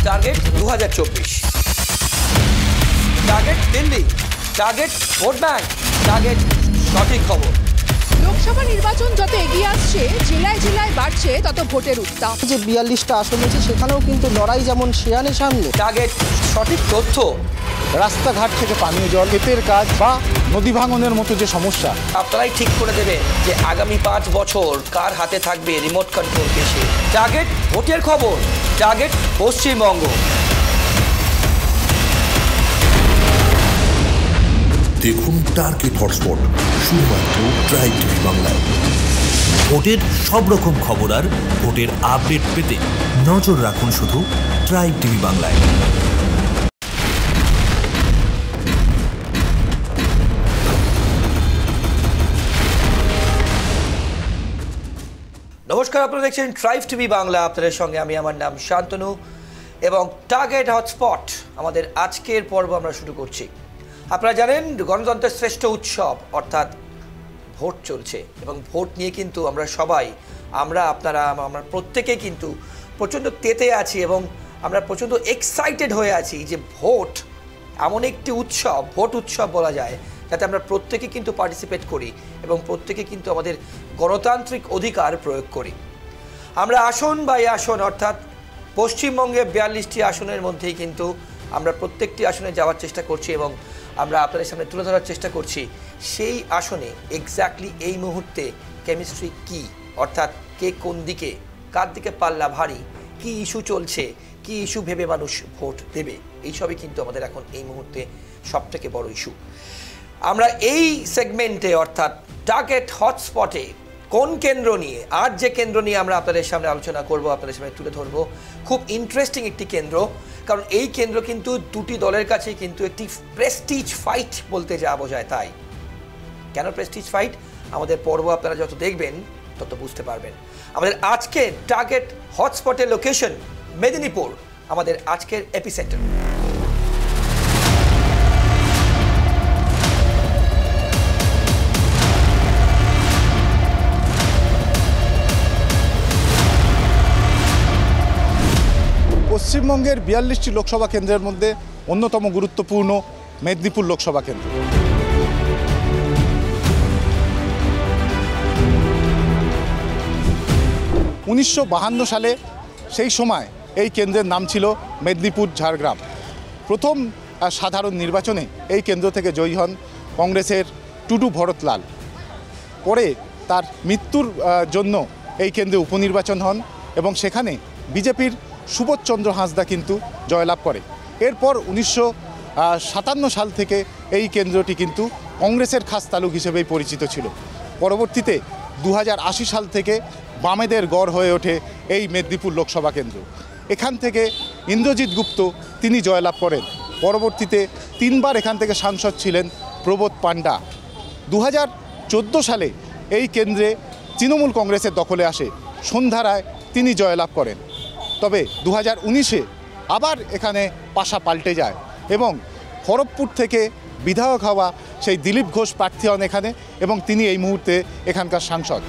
Target 2024, target Delhi, target vote bank, target সঠিক খবর। লোকসভা নির্বাচন যত এগিয়ে আসছে, জেলায় জেলায় বাড়ছে তত ভোটের উত্তাপ। যে 42টা আসন আছে সেখানেও কিন্তু লড়াই যেমন শেয়ানে সামনে। টার্গেট সঠিক তথ্য। রাস্তাঘাট থেকে পানীয় জল, ক্ষেতের কাজ বা নদী ভাঙনের মতো যে সমস্যা, আপনারাই ঠিক করে দেবেন যে আগামী 5 বছর কার হাতে থাকবে রিমোট কন্ট্রোল কেসে। টার্গেট ভোটের খবর, টার্গেট পশ্চিমবঙ্গ। দেখুন টার্গেট হটস্পট শুধুমাত্র ট্রাইব টিভি বাংলায়। ভোটের সব রকম খবর আর ভোটের আপডেট পেতে নজর রাখুন শুধু ট্রাইব টিভি বাংলায়। নমস্কার, আপনারা দেখছেন ট্রাইব টিভি বাংলা। আপনাদের সঙ্গে আমি, আমার নাম শান্তনু এবং টার্গেট হটস্পট আমাদের আজকের পর্ব আমরা শুরু করছি। আপনারা জানেন গণতন্ত্রের শ্রেষ্ঠ উৎসব অর্থাৎ ভোট চলছে এবং ভোট নিয়ে কিন্তু আমরা সবাই, আপনারা আমরা প্রত্যেকেই কিন্তু প্রচণ্ড তেতে আছি এবং আমরা প্রচণ্ড এক্সাইটেড হয়ে আছি যে ভোট এমন একটি উৎসব, ভোট উৎসব বলা যায়, যাতে আমরা প্রত্যেকে কিন্তু পার্টিসিপেট করি এবং প্রত্যেকে কিন্তু আমাদের গণতান্ত্রিক অধিকার প্রয়োগ করি। আমরা আসন বাই আসন অর্থাৎ পশ্চিমবঙ্গে 42টি আসনের মধ্যেই কিন্তু আমরা প্রত্যেকটি আসনে যাওয়ার চেষ্টা করছি এবং আমরা আপনাদের সামনে তুলে ধরার চেষ্টা করছি সেই আসনে এক্স্যাক্টলি এই মুহূর্তে কেমিস্ট্রি কি, অর্থাৎ কে কোন দিকে, কার দিকে পাল্লা ভারী, কি ইস্যু চলছে, কি ইস্যু ভেবে মানুষ ভোট দেবে, এইসবই কিন্তু আমাদের এখন এই মুহূর্তে সবথেকে বড় ইস্যু। আমরা এই সেগমেন্টে অর্থাৎ টার্গেট হটস্পটে কোন কেন্দ্র নিয়ে, আজ যে কেন্দ্র নিয়ে আমরা আপনাদের সামনে আলোচনা করব, আপনাদের সামনে তুলে ধরবো, খুব ইন্টারেস্টিং একটি কেন্দ্র। কারণ এই কেন্দ্র কিন্তু দুটি দলের কাছে কিন্তু একটি প্রেস্টিজ ফাইট বলতে যা বোঝায়। তাই কেন প্রেস্টিজ ফাইট, আমাদের পর্ব আপনারা যত দেখবেন তত বুঝতে পারবেন। আমাদের আজকের টার্গেট হটস্পটের লোকেশন মেদিনীপুর, আমাদের আজকের এপিসেন্টার। পশ্চিমবঙ্গের 42টি লোকসভা কেন্দ্রের মধ্যে অন্যতম গুরুত্বপূর্ণ মেদিনীপুর লোকসভা কেন্দ্র। উনিশশো 52 সালে সেই সময় এই কেন্দ্রের নাম ছিল মেদিনীপুর ঝাড়গ্রাম। প্রথম সাধারণ নির্বাচনে এই কেন্দ্র থেকে জয়ী হন কংগ্রেসের টুডু ভরতলাল। পরে তার মৃত্যুর জন্য এই কেন্দ্রে উপনির্বাচন হন এবং সেখানে বিজেপির সুবোধচন্দ্র হাঁসদা কিন্তু জয়লাভ করে। এরপর 1957 সাল থেকে এই কেন্দ্রটি কিন্তু কংগ্রেসের খাস তালুক হিসেবেই পরিচিত ছিল। পরবর্তীতে 2080 সাল থেকে বামেদের গড় হয়ে ওঠে এই মেদিনীপুর লোকসভা কেন্দ্র। এখান থেকে ইন্দ্রজিৎ গুপ্ত তিনি জয়লাভ করেন। পরবর্তীতে 3 বার এখান থেকে সাংসদ ছিলেন প্রবোধ পান্ডা। 2014 সালে এই কেন্দ্রে তৃণমূল কংগ্রেসের দখলে আসে, সন্ধ্যা রায় তিনি জয়লাভ করেন। তবে 2019-এ আবার এখানে পাশা পাল্টে যায় এবং খড়গপুর থেকে বিধায়ক হওয়া সেই দিলীপ ঘোষ প্রার্থী হন এখানে এবং তিনি এই মুহূর্তে এখানকার সাংসদ।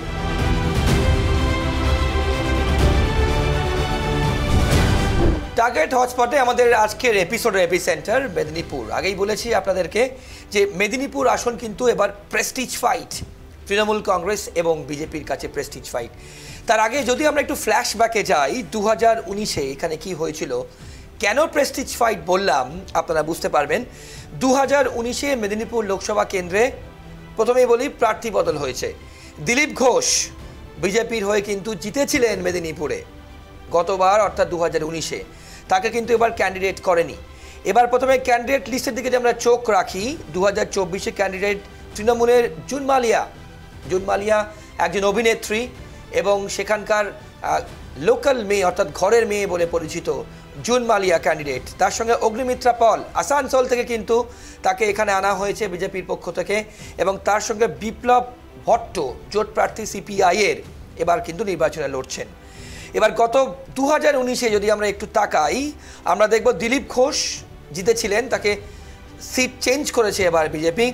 টার্গেট হটস্পটে আমাদের আজকের এপিসোডের এপিসেন্টার মেদিনীপুর। আগেই বলেছি আপনাদেরকে যে মেদিনীপুর আসন কিন্তু এবার প্রেস্টিজ ফাইট, তৃণমূল কংগ্রেস এবং বিজেপির কাছে প্রেস্টিজ ফাইট। তার আগে যদি আমরা একটু ফ্ল্যাশব্যাকে যাই, 2019-এ এখানে কি হয়েছিল, কেন প্রেস্টিজ ফাইট বললাম আপনারা বুঝতে পারবেন। 2019-এ মেদিনীপুর লোকসভা কেন্দ্রে প্রথমেই বলি প্রার্থী বদল হয়েছে। দিলীপ ঘোষ বিজেপির হয়ে কিন্তু জিতেছিলেন মেদিনীপুরে গতবার অর্থাৎ 2019-এ, তাকে কিন্তু এবার ক্যান্ডিডেট করেনি। এবার প্রথমে ক্যান্ডিডেট লিস্টের দিকে যে আমরা চোখ রাখি, 2024-এ ক্যান্ডিডেট তৃণমূলের জুন মালিয়া একজন অভিনেত্রী এবং সেখানকার লোকাল মেয়ে অর্থাৎ ঘরের মেয়ে বলে পরিচিত জুন মালিয়া ক্যান্ডিডেট। তার সঙ্গে অগ্নিমিত্রা পল আসানসোল থেকে কিন্তু তাকে এখানে আনা হয়েছে বিজেপির পক্ষ থেকে এবং তার সঙ্গে বিপ্লব ভট্ট জোট প্রার্থী সিপিআইয়ের এবার কিন্তু নির্বাচনে লড়ছেন। এবার গত 2019-এ যদি আমরা একটু তাকাই, আমরা দেখব দিলীপ ঘোষ জিতেছিলেন, তাকে সিট চেঞ্জ করেছে এবার বিজেপি।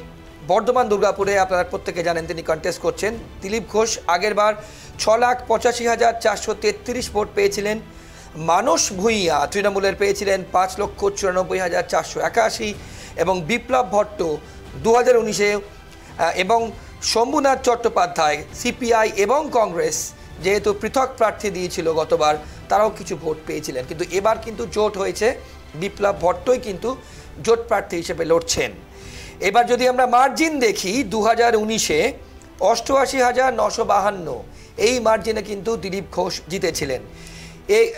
বর্ধমান দুর্গাপুরে আপনারা প্রত্যেকে জানেন তিনি কন্টেস্ট করছেন। দিলীপ ঘোষ আগের বার 6,85,433 ভোট পেয়েছিলেন। মানস ভূঁইয়া তৃণমূলের পেয়েছিলেন 5,94,481 এবং বিপ্লব ভট্ট 2019-এ এবং শম্ভুনাথ চট্টোপাধ্যায় সিপিআই এবং কংগ্রেস যেহেতু পৃথক প্রার্থী দিয়েছিল গতবার, তারাও কিছু ভোট পেয়েছিলেন। কিন্তু এবার কিন্তু জোট হয়েছে, বিপ্লব ভট্টই কিন্তু জোট প্রার্থী হিসেবে লড়ছেন। এবার যদি আমরা মার্জিন দেখি 2019-এ 88,952 এই মার্জিনে কিন্তু দিলীপ ঘোষ জিতেছিলেন।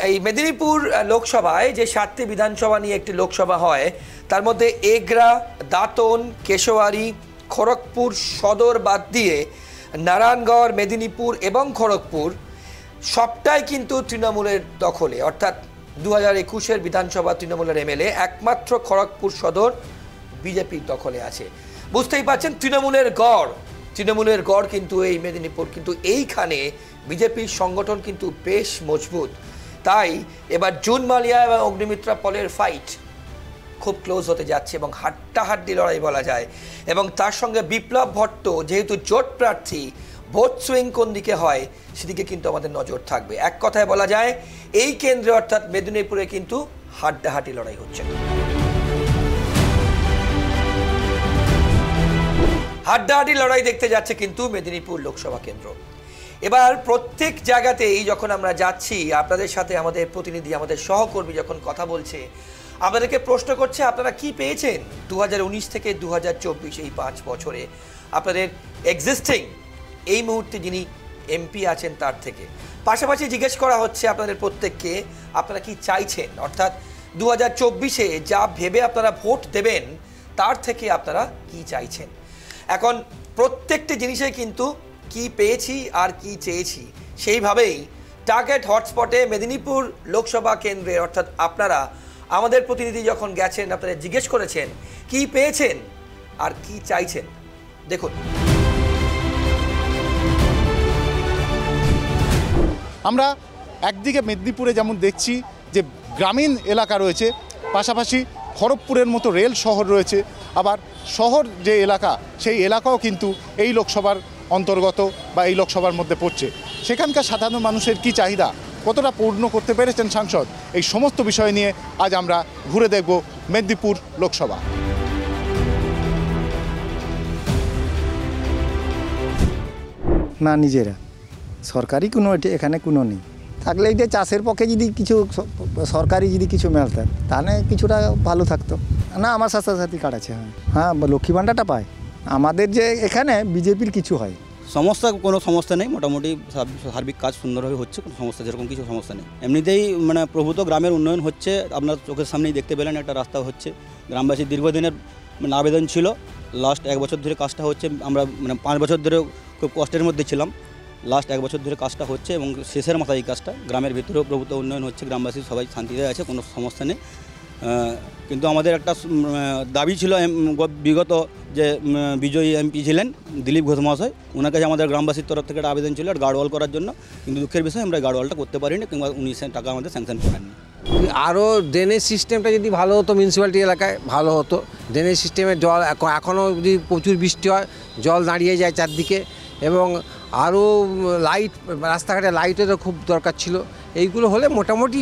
এই মেদিনীপুর লোকসভায় যে 7টি বিধানসভা নিয়ে একটি লোকসভা হয়, তার মধ্যে এগরা, দাঁতন, কেশোয়ারি, খড়গপুর সদর বাদ দিয়ে নারায়ণগড়, মেদিনীপুর এবং খড়গপুর সবটাই কিন্তু তৃণমূলের দখলে, অর্থাৎ 2021-এর বিধানসভা তৃণমূলের এমএলএ, একমাত্র খড়গপুর সদর বিজেপির দখলে আছে। বুঝতেই পারছেন তৃণমূলের গড় কিন্তু এই মেদিনীপুর, কিন্তু এইখানে বিজেপির সংগঠন কিন্তু বেশ মজবুত। তাই এবার জুন মালিয়া এবং অগ্নিমিত্রা পলের ফাইট খুব ক্লোজ হতে যাচ্ছে এবং হাড্ডাহাড্ডি লড়াই বলা যায়। এবং তার সঙ্গে বিপ্লব ভট্ট যেহেতু জোট প্রার্থী, ভোট সুইং কোন দিকে হয় সেদিকে কিন্তু আমাদের নজর থাকবে। এক কথায় বলা যায় এই কেন্দ্রে অর্থাৎ মেদিনীপুরে কিন্তু হাড্ডাহাড্ডি লড়াই হচ্ছে। হাড্ডাহাড্ডি লড়াই দেখতে যাচ্ছে কিন্তু মেদিনীপুর লোকসভা কেন্দ্র। এবার প্রত্যেক জায়গাতেই যখন আমরা যাচ্ছি, আপনাদের সাথে আমাদের প্রতিনিধি, আমাদের সহকর্মী যখন কথা বলছে, আপনাদেরকে প্রশ্ন করছে আপনারা কি পেয়েছেন 2019 থেকে 2024 এই 5 বছরে আপনাদের এক্সিস্টিং এই মুহূর্তে যিনি এমপি আছেন তার থেকে। পাশাপাশি জিজ্ঞেস করা হচ্ছে আপনাদের প্রত্যেককে আপনারা কি চাইছেন, অর্থাৎ 2024-এ যা ভেবে আপনারা ভোট দেবেন তার থেকে আপনারা কি চাইছেন। এখন প্রত্যেকটি জিনিসে কিন্তু কি পেয়েছি আর কি চেয়েছি সেইভাবেই টার্গেট হটস্পটে মেদিনীপুর লোকসভা কেন্দ্রে, অর্থাৎ আপনারা আমাদের প্রতিনিধি যখন গেছেন আপনারা জিজ্ঞেস করেছেন কি পেয়েছেন আর কি চাইছেন। দেখুন, আমরা একদিকে মেদিনীপুরে যেমন দেখছি যে গ্রামীণ এলাকা রয়েছে, পাশাপাশি খড়গপুরের মতো রেল শহর রয়েছে, আবার শহর যে এলাকা সেই এলাকাও কিন্তু এই লোকসভার অন্তর্গত বা এই লোকসভার মধ্যে পড়ছে। সেখানকার সাধারণ মানুষের কি চাহিদা, কতটা পূর্ণ করতে পেরেছেন সাংসদ, এই সমস্ত বিষয় নিয়ে আজ আমরা ঘুরে দেখব মেদিনীপুর লোকসভা। না, নিজেরা সরকারি কোনো এখানে কোনো নেই। থাকলে এটা চাষের পক্ষে যদি কিছু সরকারি যদি কিছু মেলতেন তাহলে কিছুটা ভালো থাকতো। না, আমার স্বাস্থ্যসাথী কার্ড আছে। হ্যাঁ, লক্ষ্মী ভাণ্ডারটা পায়। আমাদের যে এখানে বিজেপির কিছু হয়, কোনো সমস্যা নেই, মোটামুটি সার্বিক কাজ সুন্দরভাবে হচ্ছে, কোনো সমস্যা যেরকম কিছু সমস্যা নেই। এমনিতেই প্রভূত গ্রামের উন্নয়ন হচ্ছে, আপনার চোখের সামনেই দেখতে পেলেন একটা রাস্তা হচ্ছে। গ্রামবাসীর দীর্ঘদিনের আবেদন ছিল, লাস্ট 1 বছর ধরে কাজটা হচ্ছে। আমরা 5 বছর ধরে খুব কষ্টের মধ্যে ছিলাম, লাস্ট 1 বছর ধরে কাজটা হচ্ছে এবং শেষের মাথায় এই কাজটা। গ্রামের ভিতরেও প্রভূত উন্নয়ন হচ্ছে, গ্রামবাসী সবাই শান্তিতে আছে, কোনো সমস্যা নেই। কিন্তু আমাদের একটা দাবি ছিল বিগত যে বিজয়ী এমপি ছিলেন দিলীপ ঘোষ মহাশয়, ওনার কাছে আমাদের গ্রামবাসীর তরফ থেকে একটা আবেদন ছিল গার্ডওয়াল করার জন্য, কিন্তু দুঃখের বিষয় আমরা গার্ডওয়ালটা করতে পারিনি, কিংবা উনি টাকা আমাদের স্যাংশন করেননি। আরও ড্রেনেজ সিস্টেমটা যদি ভালো হতো, মিউনিসিপ্যালিটি এলাকায় ভালো হতো। ড্রেনেজ সিস্টেমের জল এখনও যদি প্রচুর বৃষ্টি হয় জল দাঁড়িয়ে যায় চারদিকে, এবং আরও লাইট, রাস্তাঘাটে লাইটেরও খুব দরকার ছিল। এইগুলো হলে মোটামুটি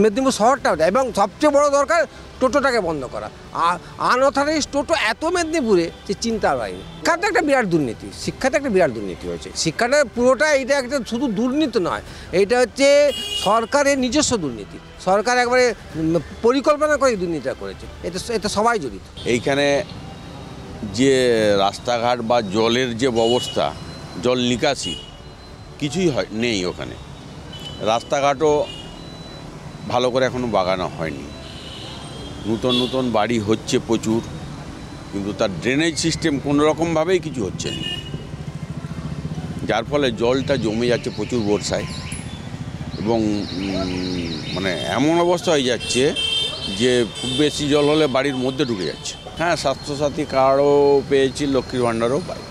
মেদিনীপুর শহরটাও যায়। এবং সবচেয়ে বড় দরকার টোটোটাকে বন্ধ করা। আনঅথরাইজড টোটো এত মেদিনীপুরে যে চিন্তার বাইরে। শিক্ষাতে একটা বিরাট দুর্নীতি, হয়েছে শিক্ষাটা পুরোটা। এইটা একটা শুধু দুর্নীতি নয়, এইটা হচ্ছে সরকারের নিজস্ব দুর্নীতি। সরকার একবারে পরিকল্পনা করে দুর্নীতিটা করেছে, এটা সবাই জড়িত। এইখানে যে রাস্তাঘাট বা জলের যে ব্যবস্থা, জল নিকাশি কিছুই নেই ওখানে। রাস্তাঘাটও ভালো করে এখনও বাগানো হয়নি। নতুন বাড়ি হচ্ছে প্রচুর, কিন্তু তার ড্রেনেজ সিস্টেম কোনো রকমভাবেই কিছু হচ্ছে না, যার ফলে জলটা জমে যাচ্ছে প্রচুর বর্ষায়। এবং এমন অবস্থা হয়ে যাচ্ছে যে খুব বেশি জল হলে বাড়ির মধ্যে ঢুকে যাচ্ছে। হ্যাঁ, স্বাস্থ্যসাথী কার্ডও পেয়েছি, লক্ষ্মীর ভাণ্ডারও পাই।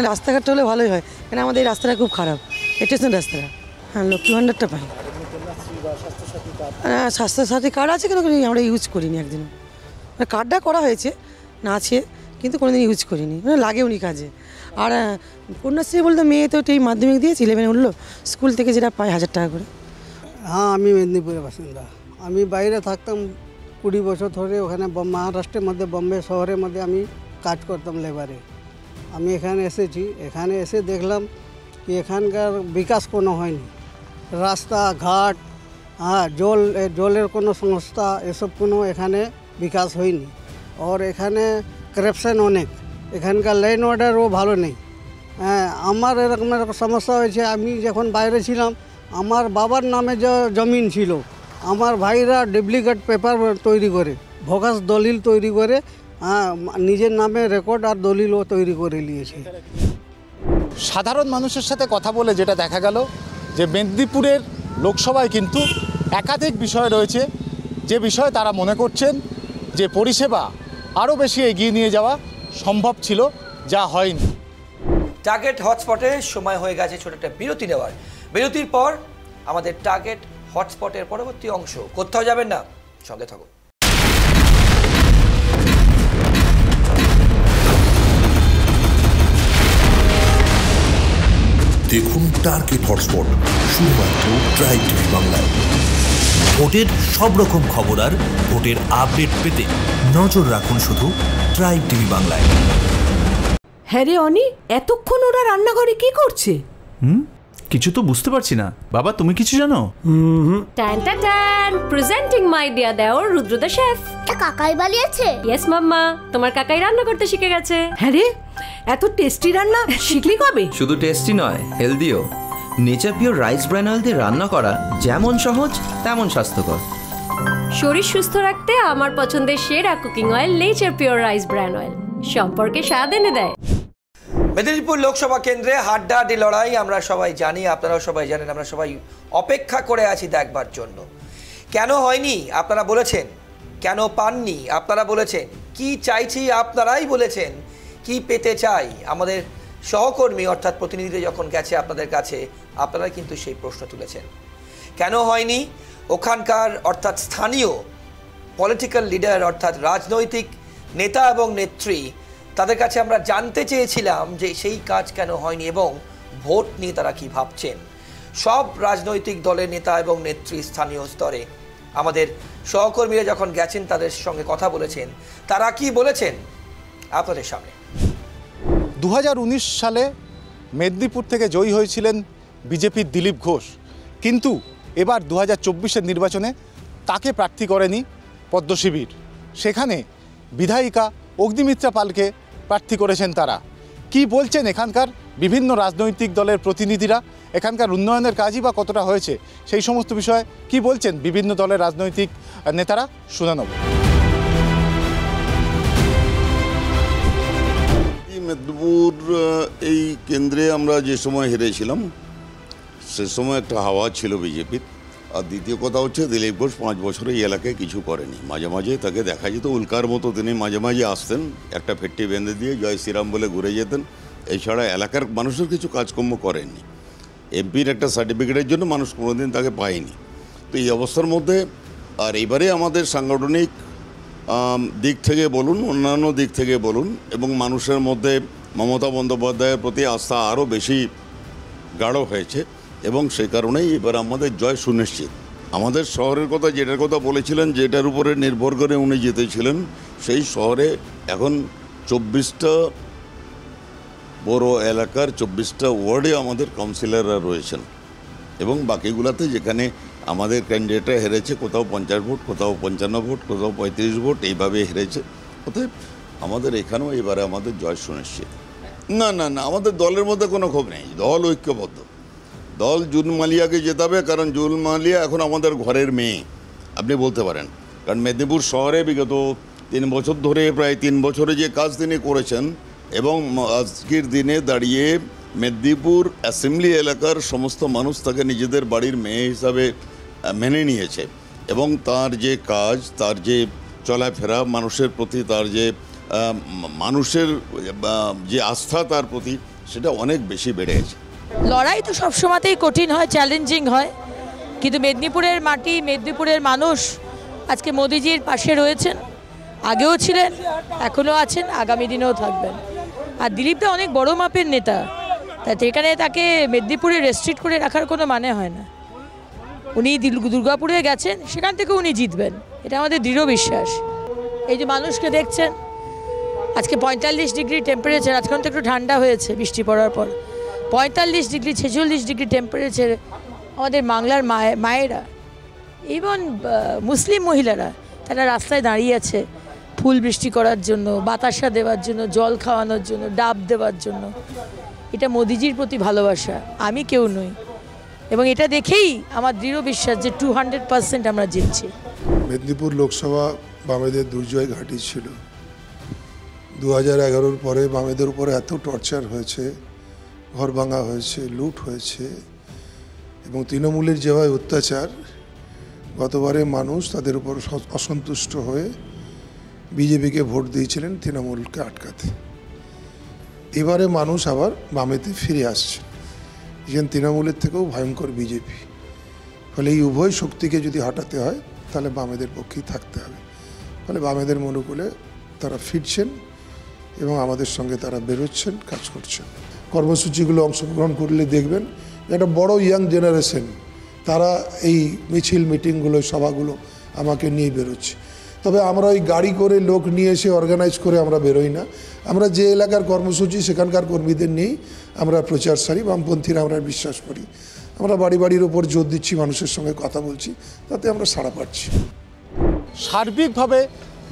রাস্তাঘাটটা হলে ভালোই হয়, কারণ আমাদের এই রাস্তাটা খুব খারাপ, স্টেশন রাস্তাটা। হ্যাঁ, লক্ষ্মী ভাণ্ডারটা পাই। হ্যাঁ, স্বাস্থ্যসাথী কার্ড আছে, কিন্তু আমরা ইউজ করিনি একদিনও। কার্ডটা করা হয়েছে না আছে, কিন্তু কোনোদিন ইউজ করিনি, লাগেওনি কাজে। আর কন্যাশ্রী বলতে মেয়ে তো এই মাধ্যমিক দিয়েছে, 11 উঠলো, স্কুল থেকে যেটা পায় 1000 টাকা করে। হ্যাঁ, আমি মেদিনীপুরের বাসিন্দা। আমি বাইরে থাকতাম 20 বছর ধরে, ওখানে মহারাষ্ট্রের মধ্যে বম্বে শহরের মধ্যে আমি কাজ করতাম লেবারে। আমি এখানে এসেছি, এখানে এসে দেখলাম কি এখানকার বিকাশ কোনো হয়নি। রাস্তাঘাট, হ্যাঁ, জলের কোনো সংস্থা, এসব কোনো এখানে বিকাশ হয়নি। আর এখানে কারাপশন অনেক, এখানকার লাইন অর্ডারও ভালো নেই। হ্যাঁ, আমার এরকম সমস্যা হয়েছে। আমি যখন বাইরে ছিলাম, আমার বাবার নামে যে জমিন ছিল, আমার ভাইরা ডুপ্লিকেট পেপার তৈরি করে, ভোগাস দলিল তৈরি করে, হ্যাঁ, নিজের নামে রেকর্ড আর দলিলও তৈরি করে নিয়েছে। সাধারণ মানুষের সাথে কথা বলে যেটা দেখা গেল যে মেদিনীপুরের লোকসভায় কিন্তু একাধিক বিষয় রয়েছে, যে বিষয়ে তারা মনে করছেন যে পরিষেবা আরও বেশি এগিয়ে নিয়ে যাওয়া সম্ভব ছিল, যা হয়নি। টার্গেট হটস্পটে সময় হয়ে গেছে ছোট একটা বিরতি নেওয়ার। বিরতির পর আমাদের টার্গেট হটস্পটের পরবর্তী অংশ। কোথাও যাবেন না, সঙ্গে থাকুন। দেখুন টার্গেট হটস্পট শুধুমাত্র ট্রাইব টিভি বাংলায়। ভোটের সব রকম খবর আর ভোটের আপডেট পেতে নজর রাখুন শুধু ট্রাইব টিভি বাংলায়। হ্যাঁ রে অনি, এতক্ষণ ওরা রান্নাঘরে কি করছে? কিছু তো বুঝতে পারছি না। বাবা, তুমি কিছু জানো? টান টান টান, প্রেজেন্টিং মাই ডিয়ার দেওর রুদ্র দ্য শেফ। কাকাই বানিয়েছে? ইয়েস মাম্মা, তোমার কাকাই রান্না করতে শিখে গেছে। হ্যাঁ রে, এত টেস্টি রান্না শিখলি কবে? শুধু টেস্টি নয়, হেলদিও। Nature pure rice bran oil দিয়ে রান্না করা যেমন সহজ তেমন স্বাস্থ্যকর। শরীর সুস্থ রাখতে আমার পছন্দের সেরা cooking oil nature pure rice bran oil, সম্পর্কে স্বাদ এনে দেয়। মেদিনীপুর লোকসভা কেন্দ্রে হাড্ডাহাড্ডি লড়াই আমরা সবাই জানি, আপনারাও সবাই জানেন। আমরা সবাই অপেক্ষা করে আছি দেখবার জন্য। কেন হয়নি আপনারা বলেছেন, কেন পাননি আপনারা বলেছেন, কি চাইছি আপনারাই বলেছেন, কি পেতে চাই আমাদের সহকর্মী অর্থাৎ প্রতিনিধিরা যখন গেছে আপনাদের কাছে, আপনারা কিন্তু সেই প্রশ্ন তুলেছেন। কেন হয়নি ওখানকার অর্থাৎ স্থানীয় পলিটিক্যাল লিডার অর্থাৎ রাজনৈতিক নেতা এবং নেত্রী, তাদের কাছে আমরা জানতে চেয়েছিলাম যে সেই কাজ কেন হয়নি এবং ভোট নিয়ে তারা কি ভাবছেন। সব রাজনৈতিক দলের নেতা এবং নেত্রী স্থানীয় স্তরে আমাদের সহকর্মীরা যখন গেছেন তাদের সঙ্গে কথা বলেছেন, তারা কি বলেছেন আপনাদের সামনে। 2019 সালে মেদিনীপুর থেকে জয়ী হয়েছিলেন বিজেপির দিলীপ ঘোষ, কিন্তু এবার 2024-এর নির্বাচনে তাকে প্রার্থী করেনি পদ্মশিবির। সেখানে বিধায়িকা অগ্নিমিত্রা পালকে প্রার্থী করেছেন তারা। কি বলছেন এখানকার বিভিন্ন রাজনৈতিক দলের প্রতিনিধিরা, এখানকার উন্নয়নের কাজই বা কতটা হয়েছে, সেই সমস্ত বিষয়ে কি বলছেন বিভিন্ন দলের রাজনৈতিক নেতারা, শুনে নেব। মেদিনীপুর এই কেন্দ্রে আমরা যে সময় হেরেছিলাম সে সময় একটা হাওয়া ছিল বিজেপির। আর দ্বিতীয় কথা হচ্ছে দিলীপ ঘোষ 5 বছরে এই এলাকায় কিছু করেনি। মাঝে মাঝে তাকে দেখা যেত উল্কার মতো, তিনি মাঝে মাঝে আসতেন, একটা ফেট্টি বেঁধে দিয়ে জয় শ্রীরাম বলে ঘুরে যেতেন। এছাড়া এলাকার মানুষের কিছু কাজকর্ম করেননি। এমপির একটা সার্টিফিকেটের জন্য মানুষ কোনোদিন তাকে পায়নি। তো এই অবস্থার মধ্যে আর এবারে আমাদের সাংগঠনিক দিক থেকে বলুন, অন্যান্য দিক থেকে বলুন, এবং মানুষের মধ্যে মমতা বন্দ্যোপাধ্যায়ের প্রতি আস্থা আরও বেশি গাঢ় হয়েছে এবং সেই কারণেই এবার আমাদের জয় সুনিশ্চিত। আমাদের শহরের কথা, যেটার কথা বলেছিলেন, যেটার উপরে নির্ভর করে উনি জিতেছিলেন, সেই শহরে এখন 24টা বড় এলাকার 24টা ওয়ার্ডে আমাদের কাউন্সিলররা রয়েছেন এবং বাকিগুলোতে যেখানে আমাদের ক্যান্ডিডেটরা হেরেছে, কোথাও 50 ভোট, কোথাও 55 ভোট, কোথাও 35 ভোট, এইভাবে হেরেছে। অতএব আমাদের এখানেও এবারে আমাদের জয় সুনিশ্চিত। না না না, আমাদের দলের মধ্যে কোনো ক্ষোভ নেই, দল ঐক্যবদ্ধ। দল জুন মালিয়াকে জেতাবে, কারণ জুন মালিয়া এখন আমাদের ঘরের মেয়ে আপনি বলতে পারেন। কারণ মেদিনীপুর শহরে বিগত 3 বছর ধরে, প্রায় 3 বছরে যে কাজ তিনি করেছেন, এবং আজকের দিনে দাঁড়িয়ে মেদিনীপুর অ্যাসেম্বলি এলাকার সমস্ত মানুষ তাকে নিজেদের বাড়ির মেয়ে হিসাবে মেনে নিয়েছে এবং তার যে কাজ, তার যে চলাফেরা, মানুষের প্রতি তার যে মানুষের যে আস্থা তার প্রতি, সেটা অনেক বেশি বেড়ে গেছে। লড়াই তো সবসময়তেই কঠিন হয়, চ্যালেঞ্জিং হয়, কিন্তু মেদিনীপুরের মাটি, মেদিনীপুরের মানুষ আজকে মোদিজির পাশে রয়েছেন, আগেও ছিলেন, এখনও আছেন, আগামী দিনেও থাকবেন। আর দিলীপটা অনেক বড় মাপের নেতা, তাই এখানে তাকে মেদিনীপুরে রেস্ট্রিক্ট করে রাখার কোনো মানে হয় না। উনি দুর্গাপুরে গেছেন, সেখান থেকে উনি জিতবেন, এটা আমাদের দৃঢ় বিশ্বাস। এই যে মানুষকে দেখছেন, আজকে 45 ডিগ্রি টেম্পারেচার, আজকাল তো একটু ঠান্ডা হয়েছে বৃষ্টি পড়ার পর, 45 ডিগ্রি 46 ডিগ্রি টেম্পারেচার আমাদের বাংলার মায়েরা এবং মুসলিম মহিলারা তারা রাস্তায় দাঁড়িয়ে আছে ফুল বৃষ্টি করার জন্য, বাতাসা দেওয়ার জন্য, জল খাওয়ানোর জন্য, ডাব দেওয়ার জন্য। এটা মোদিজির প্রতি ভালোবাসা, আমি কেউ নই। এবং এটা দেখেই আমার দৃঢ় বিশ্বাস যে 200% আমরা জিতছি। মেদিনীপুর লোকসভা বামেদের দুর্জয় ঘাঁটি ছিল। 2011-র পরে বামেদের উপরে এত টর্চার হয়েছে, ঘর ভাঙা হয়েছে, লুট হয়েছে এবং তৃণমূলের যেভাবে অত্যাচার, গতবারে মানুষ তাদের উপর অসন্তুষ্ট হয়ে বিজেপিকে ভোট দিয়েছিলেন তৃণমূলকে আটকাতে। এবারে মানুষ আবার বামেতে ফিরে আসছে, যেখানে তৃণমূলের থেকেও ভয়ঙ্কর বিজেপি। ফলে এই উভয় শক্তিকে যদি হটাতে হয় তাহলে বামেদের পক্ষেই থাকতে হবে। ফলে বামেদের মনোকূলে তারা ফিরছেন এবং আমাদের সঙ্গে তারা বেরোচ্ছেন, কাজ করছেন। কর্মসূচিগুলো অংশগ্রহণ করলে দেখবেন একটা বড় ইয়াং জেনারেশন, তারা এই মিছিল মিটিংগুলো সভাগুলো আমাকে নিয়ে বেরোচ্ছে। তবে আমরা ওই গাড়ি করে লোক নিয়ে এসে অর্গানাইজ করে আমরা বেরোই না। আমরা যে এলাকার কর্মসূচি সেখানকার কর্মীদের নিয়েই আমরা প্রচার সারি। বামপন্থীরা আমরা বিশ্বাস করি, আমরা বাড়ি বাড়ির ওপর জোর দিচ্ছি, মানুষের সঙ্গে কথা বলছি, তাতে আমরা সাড়া পাচ্ছি। সার্বিকভাবে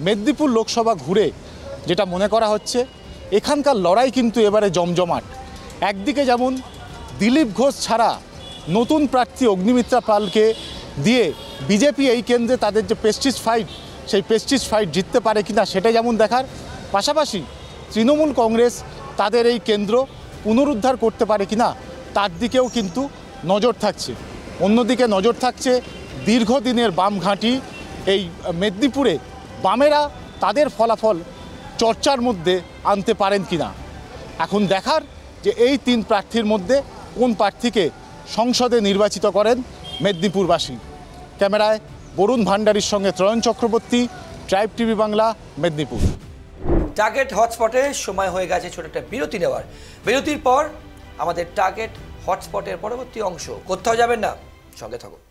মেদিনীপুর লোকসভা ঘুরে যেটা মনে করা হচ্ছে, এখানকার লড়াই কিন্তু এবারে জমজমাট। একদিকে যেমন দিলীপ ঘোষ ছাড়া নতুন প্রার্থী অগ্নিমিত্রা পালকে দিয়ে বিজেপি এই কেন্দ্রে তাদের যে প্রেস্টিজ ফাইট, সেই প্রেস্টিজ ফাইট জিততে পারে কিনা সেটা যেমন দেখার, পাশাপাশি তৃণমূল কংগ্রেস তাদের এই কেন্দ্র পুনরুদ্ধার করতে পারে কিনা তার দিকেও কিন্তু নজর থাকছে। অন্যদিকে নজর থাকছে দীর্ঘদিনের বাম ঘাঁটি এই মেদিনীপুরে বামেরা তাদের ফলাফল চর্চার মধ্যে আনতে পারেন কিনা। এখন দেখার যে এই তিন প্রার্থীর মধ্যে কোন প্রার্থীকে সংসদে নির্বাচিত করেন মেদিনীপুরবাসী। ক্যামেরায় বরুণ ভান্ডারীর সঙ্গে Trayan Chakraborty, Tribe TV Bangla, Medinipur. Target হটস্পটে সময় হয়ে গেছে ছোট একটা বিরতি নেওয়ার। বিরতির পর আমাদের টার্গেট হটস্পটের পরবর্তী অংশ। কোথাও যাবেন না, সঙ্গে থাকুন।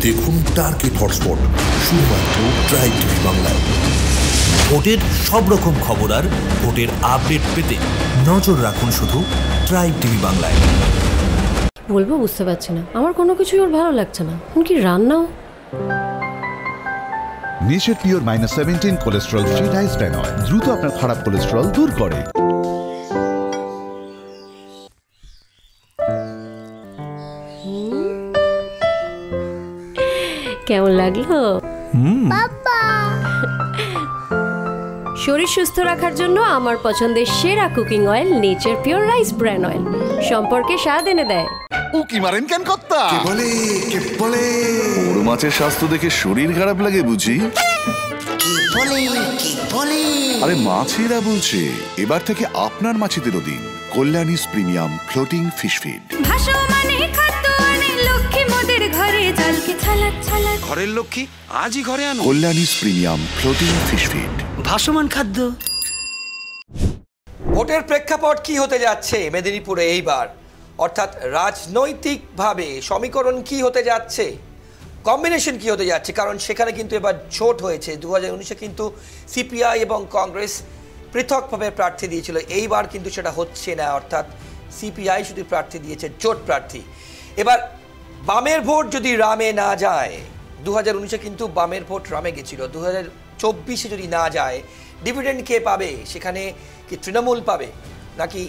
দেখুন টার্গেট হটস্পট শুধুমাত্র ট্রাইব টিভি বাংলায়। ভোটের সব রকম খবর আর ভোটের আপডেট পেতে নজর রাখুন শুধু ট্রাইব টিভি বাংলায়। বলবো বুঝতে পারছি না, আমার কোনো কিছুই ওর ভালো লাগছে না। কি রান্নাও nature pure -17 cholesterol free rice bran oil দ্রুত আপনার খারাপ কোলেস্টেরল দূর করে। কেমন লাগলো? শরীর সুস্থ রাখার জন্য আমার পছন্দের সেরা cooking oil nature pure rice bran oil সম্পর্কে স্বাদ এনে দেয়। উকি মারেন কেন কর্তা? কে বলে বড় মাছের স্বাস্থ্য দেখে শরীর খারাপ লাগে বুঝি? আরে মাছেরা বলছে, এবার থেকে আপনার মাছেদেরও দিন কল্যাণীস প্রিমিয়াম ফ্লোটিং ফিশ ফিড। ঘরের লক্ষ্মী আজই ঘরে আনো কল্যাণীস প্রিমিয়াম ফ্লোটিং ফিশ ফিড, ভাসমান খাদ্য। ভোটের প্রেক্ষাপট কি হতে যাচ্ছে মেদিনীপুরে এইবার, অর্থাৎ রাজনৈতিকভাবে সমীকরণ কি হতে যাচ্ছে, কম্বিনেশন কি হতে যাচ্ছে? কারণ সেখানে কিন্তু এবার জোট হয়েছে। 2019-এ কিন্তু সিপিআই এবং কংগ্রেস পৃথকভাবে প্রার্থী দিয়েছিল, এইবার কিন্তু সেটা হচ্ছে না, অর্থাৎ সিপিআই শুধু প্রার্থী দিয়েছে, জোট প্রার্থী। এবার বামের ভোট যদি রামে না যায়, 2019-এ কিন্তু বামের ভোট রামে গেছিল, 2024-এ যদি না যায়, ডিভিডেন্ড কে পাবে? সেখানে কি তৃণমূল পাবে নাকি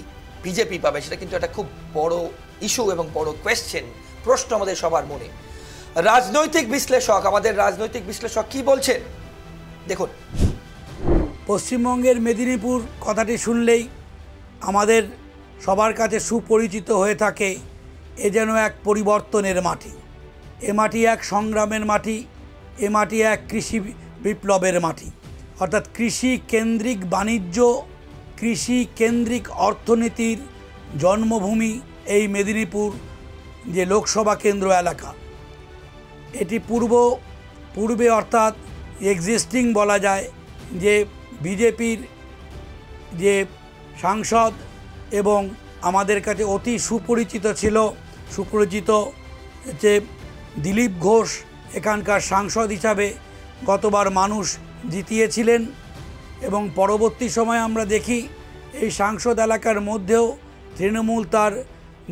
বিজেপি পাবে? সেটা কিন্তু একটা খুব বড় ইস্যু এবং বড় কোয়েশ্চেন, প্রশ্ন আমাদের সবার মনে। রাজনৈতিক বিশ্লেষক, আমাদের রাজনৈতিক বিশ্লেষক কি বলছেন দেখুন। পশ্চিমবঙ্গের মেদিনীপুর কথাটি শুনলেই আমাদের সবার কাছে সুপরিচিত হয়ে থাকে, এ যেন এক পরিবর্তনের মাটি, এ মাটি এক সংগ্রামের মাটি, এ মাটি এক কৃষি বিপ্লবের মাটি। অর্থাৎ কৃষি কেন্দ্রিক বাণিজ্য, কৃষি কেন্দ্রিক অর্থনীতির জন্মভূমি এই মেদিনীপুর যে লোকসভা কেন্দ্র এলাকা। এটি পূর্বে অর্থাৎ এক্সিস্টিং বলা যায় যে বিজেপির যে সাংসদ এবং আমাদের কাছে অতি সুপরিচিত যে দিলীপ ঘোষ এখানকার সাংসদ হিসাবে গতবার মানুষ জিতিয়েছিলেন এবং পরবর্তী সময়ে আমরা দেখি এই সাংসদ এলাকার মধ্যেও তৃণমূল তার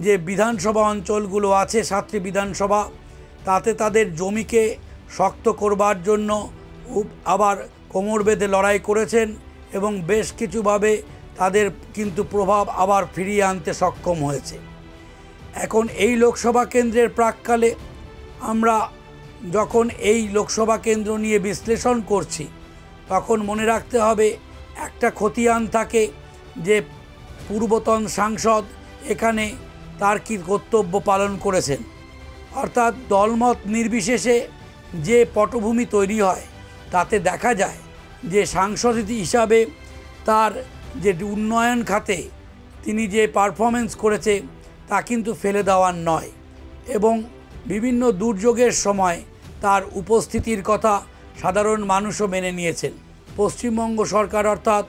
যে বিধানসভা অঞ্চলগুলো আছে 7টি বিধানসভা তাতে তাদের জমিকে শক্ত করবার জন্য আবার কোমর বেঁধে লড়াই করেছেন এবং বেশ কিছুভাবে তাদের কিন্তু প্রভাব আবার ফিরিয়ে আনতে সক্ষম হয়েছে। এখন এই লোকসভা কেন্দ্রের প্রাক্কালে আমরা যখন এই লোকসভা কেন্দ্র নিয়ে বিশ্লেষণ করছি তখন মনে রাখতে হবে একটা খতিয়ান থাকে যে পূর্বতন সাংসদ এখানে তার কি কর্তব্য পালন করেছেন, অর্থাৎ দলমত নির্বিশেষে যে পটভূমি তৈরি হয় তাতে দেখা যায় যে সাংসদ হিসাবে তার যে উন্নয়ন খাতে তিনি যে পারফরমেন্স করেছে তা কিন্তু ফেলে দেওয়ার নয় এবং বিভিন্ন দুর্যোগের সময় তার উপস্থিতির কথা সাধারণ মানুষও মেনে নিয়েছেন। পশ্চিমবঙ্গ সরকার অর্থাৎ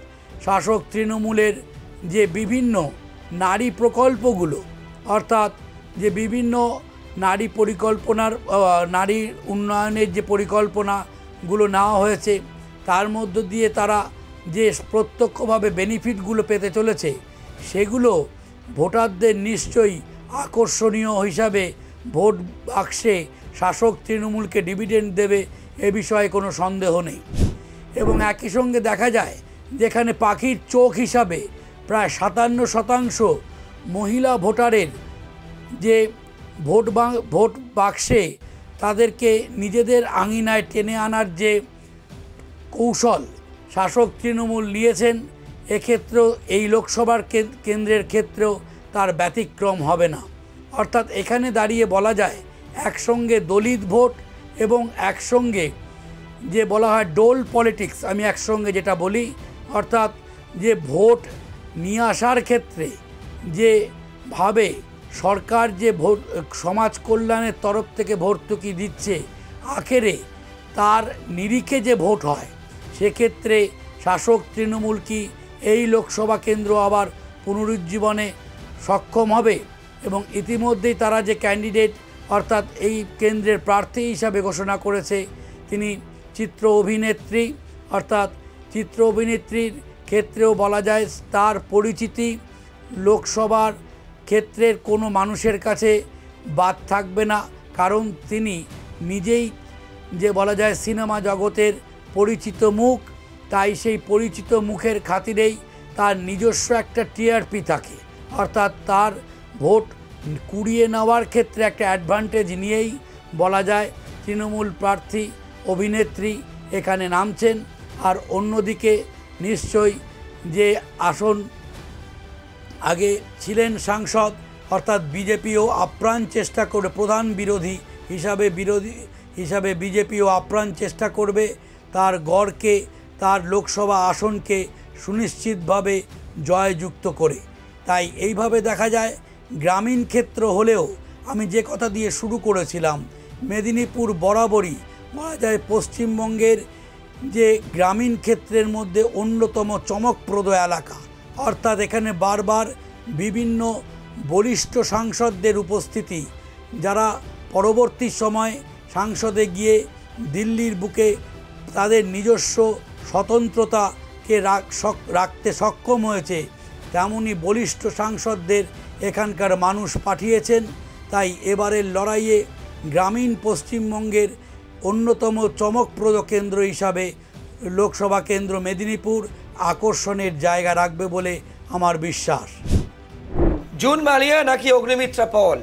শাসক তৃণমূলের যে বিভিন্ন নারী প্রকল্পগুলো অর্থাৎ যে বিভিন্ন নারী পরিকল্পনার নারী উন্নয়নের যে পরিকল্পনাগুলো নেওয়া হয়েছে তার মধ্য দিয়ে তারা যে প্রত্যক্ষভাবে বেনিফিটগুলো পেতে চলেছে সেগুলো ভোটারদের নিশ্চয়ই আকর্ষণীয় হিসাবে ভোট বাক্সে শাসক তৃণমূলকে ডিভিডেন্ড দেবে এ বিষয়ে কোনো সন্দেহ নেই। এবং একই সঙ্গে দেখা যায় যেখানে পাখির চোখ হিসাবে প্রায় 57% মহিলা ভোটারের যে ভোট বাক্সে তাদেরকে নিজেদের আঙিনায় টেনে আনার যে কৌশল শাসক তৃণমূল নিয়েছেন এক্ষেত্রেও এই লোকসভার কেন্দ্রের ক্ষেত্রেও তার ব্যতিক্রম হবে না। অর্থাৎ এখানে দাঁড়িয়ে বলা যায় একসঙ্গে দলিত ভোট এবং একসঙ্গে যে বলা হয় ডোল পলিটিক্স, আমি একসঙ্গে যেটা বলি অর্থাৎ যে ভোট নিয়ে আসার ক্ষেত্রে যেভাবে সরকার যে ভোট সমাজ কল্যাণের তরফ থেকে ভর্তুকি দিচ্ছে আখেরে তার নিরিখে যে ভোট হয় সেক্ষেত্রে শাসক তৃণমূল কি এই লোকসভা কেন্দ্র আবার পুনরুজ্জীবনে সক্ষম হবে এবং ইতিমধ্যেই তারা যে ক্যান্ডিডেট অর্থাৎ এই কেন্দ্রের প্রার্থী হিসাবে ঘোষণা করেছে তিনি চিত্র অভিনেত্রী, অর্থাৎ চিত্র অভিনেত্রীর ক্ষেত্রেও বলা যায় তার পরিচিতি লোকসভার ক্ষেত্রের কোনো মানুষের কাছে বাদ থাকবে না, কারণ তিনি নিজেই যে বলা যায় সিনেমা জগতের পরিচিত মুখ, তাই সেই পরিচিত মুখের খাতিরেই তার নিজস্ব একটা টিআরপি থাকে, অর্থাৎ তার ভোট কুড়িয়ে নেওয়ার ক্ষেত্রে একটা অ্যাডভান্টেজ নিয়েই বলা যায় তৃণমূল প্রার্থী অভিনেত্রী এখানে নামছেন। আর অন্যদিকে নিশ্চয়ই যে আসন আগে ছিলেন সাংসদ অর্থাৎ বিজেপিও আপ্রাণ চেষ্টা করে প্রধান বিরোধী হিসাবে বিজেপিও আপ্রাণ চেষ্টা করবে তার গড়কে তার লোকসভা আসনকে সুনিশ্চিতভাবে জয়যুক্ত করে। তাই এইভাবে দেখা যায় গ্রামীণ ক্ষেত্র হলেও আমি যে কথা দিয়ে শুরু করেছিলাম মেদিনীপুর বরাবরই বলা যায় পশ্চিমবঙ্গের যে গ্রামীণ ক্ষেত্রের মধ্যে অন্যতম চমকপ্রদ এলাকা, অর্থাৎ এখানে বারবার বিভিন্ন বরিষ্ঠ সাংসদদের উপস্থিতি যারা পরবর্তী সময় সংসদে গিয়ে দিল্লির বুকে তাদের নিজস্ব স্বতন্ত্রতাকে রাখতে সক্ষম হয়েছে তেমনি বলিষ্ঠ সাংসদদের এখানকার মানুষ পাঠিয়েছেন। তাই এবারের লড়াইয়ে গ্রামীণ পশ্চিমবঙ্গের অন্যতম চমকপ্রদ কেন্দ্র হিসাবে লোকসভা কেন্দ্র মেদিনীপুর আকর্ষণের জায়গা রাখবে বলে আমার বিশ্বাস। জুন মালিয়া নাকি অগ্নিমিত্রা পল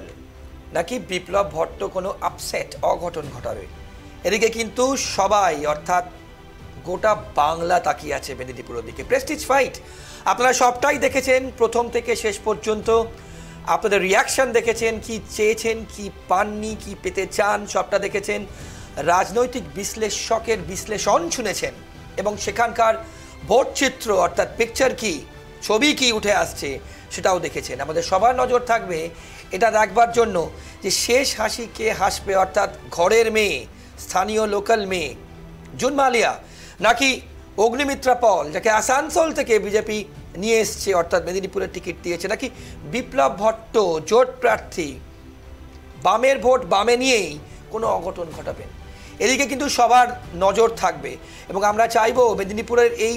নাকি বিপ্লব ভট্ট কোনো আপসেট অঘটন ঘটাবে, এদিকে কিন্তু সবাই অর্থাৎ গোটা বাংলা তাকিয়ে আছে মেদিনীপুরের দিকে। প্রেস্টিজ ফাইট আপনারা সবটাই দেখেছেন প্রথম থেকে শেষ পর্যন্ত, আপনাদের রিয়াকশন দেখেছেন, কি চেয়েছেন কি পাননি কি পেতে চান সবটা দেখেছেন, রাজনৈতিক বিশ্লেষকের বিশ্লেষণ শুনেছেন এবং সেখানকার ভোট চিত্র অর্থাৎ পিকচার কি ছবি কি উঠে আসছে সেটাও দেখেছেন। আমাদের সবার নজর থাকবে এটা দেখবার জন্য যে শেষ হাসি কে হাসবে, অর্থাৎ ঘরের মেয়ে স্থানীয় লোকাল মেয়ে জুন মালিয়া নাকি অগ্নিমিত্রা পল যাকে আসানসোল থেকে বিজেপি নিয়ে এসছে, অর্থাৎ মেদিনীপুরের টিকিট দিয়েছে, নাকি বিপ্লব ভট্ট জোট প্রার্থী বামের ভোট বামে নিয়েই কোনো অঘটন ঘটাবেন? এদিকে কিন্তু সবার নজর থাকবে এবং আমরা চাইবো মেদিনীপুরের এই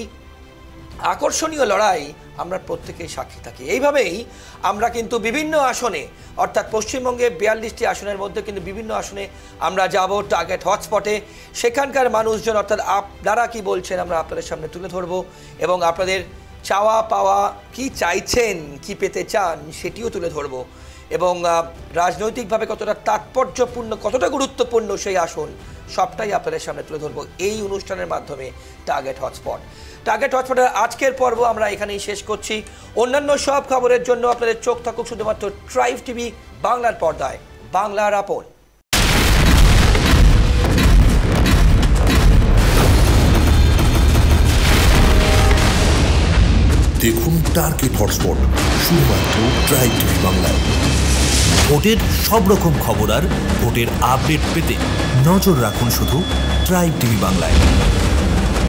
আকর্ষণীয় লড়াই আমরা প্রত্যেকেই সাক্ষী থাকি। এইভাবেই আমরা কিন্তু বিভিন্ন আসনে, অর্থাৎ পশ্চিমবঙ্গে 42টি আসনের মধ্যে কিন্তু বিভিন্ন আসনে আমরা যাব টার্গেট হটস্পটে। সেখানকার মানুষজন, অর্থাৎ আপনারা কি বলছেন আমরা আপনাদের সামনে তুলে ধরবো এবং আপনাদের চাওয়া পাওয়া কি চাইছেন, কি পেতে চান সেটিও তুলে ধরবো এবং রাজনৈতিকভাবে কতটা তাৎপর্যপূর্ণ, কতটা গুরুত্বপূর্ণ সেই আসন সবটাই আপনাদের সামনে তুলে ধরবো এই অনুষ্ঠানের মাধ্যমে টার্গেট হটস্পট। টার্গেট হটস্পটের আজকের পর্ব আমরা এখানেই শেষ করছি। অন্যান্য সব খবরের জন্য আপনাদের চোখ থাকুক শুধুমাত্র ট্রাইব টিভি বাংলার পর্দায়, বাংলার আপন। দেখুন টার্গেট হটস্পট শুধুমাত্র ট্রাইব টিভি বাংলায়। ভোটের সব রকম খবর আর ভোটের আপডেট পেতে নজর রাখুন শুধু ট্রাইব টিভি বাংলায়।